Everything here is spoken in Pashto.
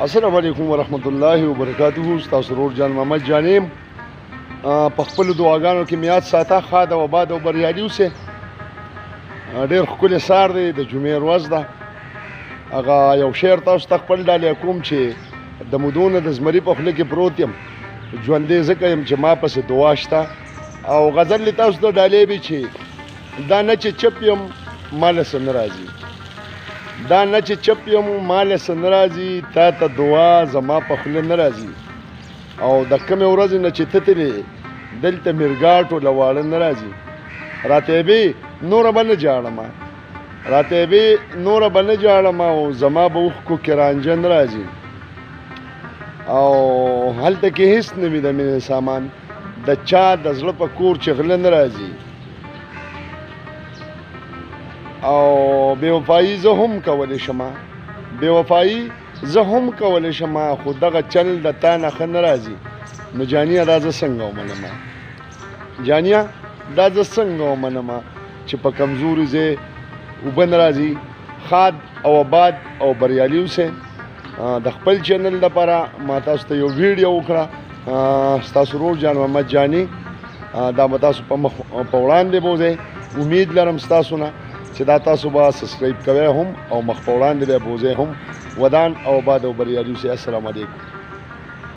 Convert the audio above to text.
السلام علیکم ورحمۃ اللہ وبرکاتہ. تاسو ورور جان محمد جانیم په خپل دعاګانو کې میاد ساته خاده او باد او بریالي اوسه. ډېر ښکلی سهار دی، د جمعې ورځ ده. هغه یو شعر تاسو ته خپل ډالۍ کوم چې د مودونه د زمري په خوله کې پروت یم، ژوندی ځکه یم چې ما پسې دعا شته. او غزل یې تاسو ته ډالۍ وي چې دا نه چې چپ یم ماله څه نه راځي، دا نه چې چپ یم ماله څه نه راځي، تا ته دعا زما په خوله نه راځي. او د کومې ورځې نه چې ته تلې دلته میرګاټو له واړه نه راځي. راته یې نوره به نه جاړم، راته یې نوره به نه جاړم، او زما به اوښکو کې رانجه نه راځي. او هلته کې هېڅ نه وي د مینې سامان، د چا د زړه په کور چې غله نه راځي. او بې وفایي زه هم کولی شم، بې وفایي زه هم کولی شم، خو دغه چل د تا نه ښه نه راځي. نو جانیه دا زه څنګه ومنم، جانیه دا زه څنګه ومنم چې په کمزوري ځای اوبه نه راځي. ښاد او آباد او بریالي اوسئ. د خپل چینل لپاره ما تاسو ته یو ویډیو وکړه، ستاسو ورور جان محمد جاني. دا به تاسو په وړاندې بوځئ. امید لرم ستاسو نه چې دا تاسو به سبسکرایب کوئ هم او مخ په وړاندې به بوځئ هم. ودان او آباد او بریالي اوسئ. السلام علیکم.